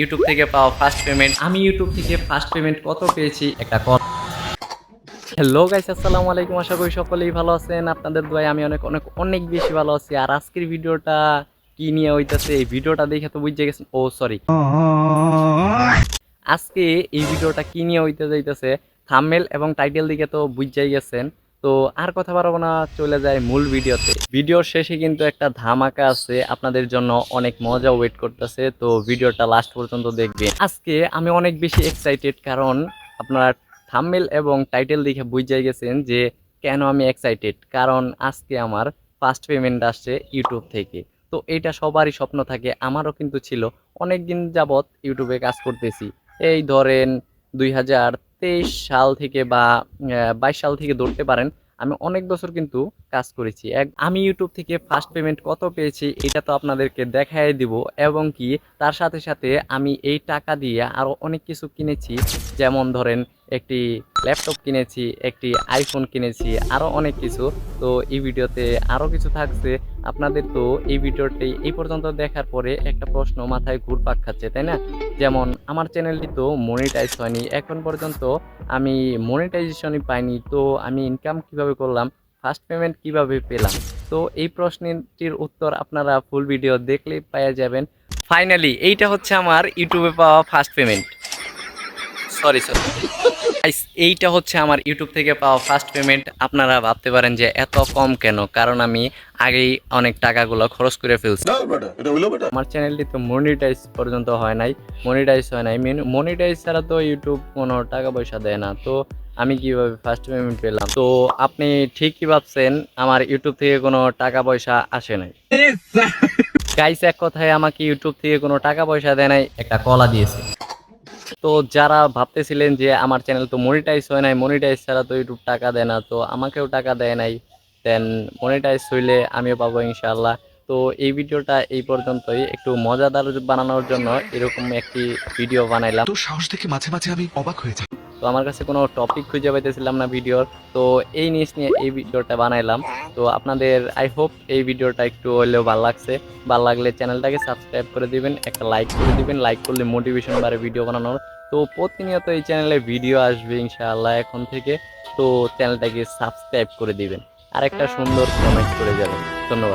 YouTube থেকে পাওয়া first payment. আমি ইউটিউব থেকে ফার্স্ট পেমেন্ট কত পেয়েছি একটা কল। হ্যালো গাইস, আসসালামু আলাইকুম। আশা করি সকলেই ভালো আছেন। আপনাদের দোয়ায় আমি অনেক অনেক অনেক বেশি ভালো আছি। আর আজকের ভিডিওটা কি নিয়ে হইতাছে, এই ভিডিওটা দেখে তো বুঝে গেছেন। ও সরি, আজকে এই ভিডিওটা কি নিয়ে হইতে যাইতেছে, থাম্বনেল এবং টাইটেল দিকে তো বুঝাই গেছেন। তো আর কথা বাড়াবো না, চলে যায় মূল ভিডিওতে। ভিডিওর শেষে কিন্তু একটা ধামাকা আছে, আপনাদের জন্য অনেক মজা ওয়েট করতেছে। তো ভিডিওটা লাস্ট পর্যন্ত দেখবেন। আজকে আমি অনেক বেশি এক্সাইটেড, কারণ আপনারা থাম্বনেল এবং টাইটেল দেখে বুঝাই গেছেন যে কেন আমি এক্সাইটেড। কারণ আজকে আমার ফার্স্ট পেমেন্ট আসছে ইউটিউব থেকে। তো এটা সবারই স্বপ্ন থাকে, আমারও কিন্তু ছিল। অনেক দিন যাবৎ ইউটিউবে কাজ করতেছি, এই ধরেন 2023 সাল থেকে বা 22 সাল থেকে ধরতে পারেন। আমি অনেক বছর কিন্তু কাজ করেছি। আমি ইউটিউব থেকে ফার্স্ট পেমেন্ট কত পেয়েছি এটা তো আপনাদেরকে দেখাই দিব, এবং কি তার সাথে সাথে আমি এই টাকা দিয়ে আরো অনেক কিছু কিনেছি। যেমন ধরেন একটি ল্যাপটপ কিনেছি, একটি আইফোন কিনেছি, আরো অনেক কিছু। তো এই ভিডিওতে আরো কিছু থাকছে। আপনাদের তো এই ভিডিওটি এই পর্যন্ত দেখার পরে একটা প্রশ্ন মাথায় ঘুরপাক খাচ্ছে, তাই না? যেমন আমার চ্যানেলটি তো মনিটাইজ হয়নি এখন পর্যন্ত, আমি মনিটাইজেশনই পাইনি। তো আমি ইনকাম কিভাবে করলাম, ফার্স্ট পেমেন্ট কিভাবে পেলাম? তো এই প্রশ্নটির উত্তর আপনারা ফুল ভিডিও দেখলেই পেয়ে যাবেন। ফাইনালি এইটা হচ্ছে আমার ইউটিউবে পাওয়া ফার্স্ট পেমেন্ট। সরি সরি, এইটা হচ্ছে আমার ইউটিউব থেকে পাওয়া ফার্স্ট পেমেন্ট। আপনারা ভাবতে পারেন যে এত কম কেন, কারণ আমি আগেই অনেক টাকাগুলো খরচ করে ফেলছি। আমার চ্যানেলটি তো মনিটাইজ পর্যন্ত হয় নাই, মনিটাইজ ছাড়া তো ইউটিউব কোনো টাকা পয়সা দেয় না। তো আমি কিভাবে ফার্স্ট পেমেন্ট পেলাম? তো আপনি ঠিকই ভাবছেন, আমার ইউটিউব থেকে কোনো টাকা পয়সা আসে নাই। গাইস, এক কথায় আমাকে ইউটিউব থেকে কোনো টাকা পয়সা দেয় নাই, একটা কলা দিয়েছে। তো যারা ভাবতেছিলেন যে আমার চ্যানেল তো মনিটাইজ হয় নাই, মনিটাইজ ছাড়া তো ইউটিউব টাকা দেয় না, তো আমাকেও টাকা দেয় নাই। দেন মনিটাইজ হইলে আমিও পাবো ইনশাআল্লাহ। তো এই ভিডিওটা এই পর্যন্তই, একটু মজাদার বানানোর জন্য এরকম একটি ভিডিও বানাইলাম। তোর সাহস দেখে মাঝে মাঝে আমি অবাক হয়ে যাই। তো আমার কাছে কোনো টপিক খুঁজে পাইতেছিলাম না ভিডিওর, তো এই নিউজ নিয়ে এই ভিডিওটা বানাইলাম। তো আপনাদের আই হোপ এই ভিডিওটা একটু হলেও ভালো লাগছে। ভালো লাগলে চ্যানেলটাকে সাবস্ক্রাইব করে দিবেন, একটা লাইক করে দিবেন। লাইক করলে মোটিভেশন বাড়ে ভিডিও বানানোর। তো প্রতিনিয়ত এই চ্যানেলে ভিডিও আসবে ইনশাআল্লাহ এখন থেকে। তো চ্যানেলটাকে সাবস্ক্রাইব করে দিবেন আর একটা সুন্দর কমেন্ট করে যাবেন। ধন্যবাদ।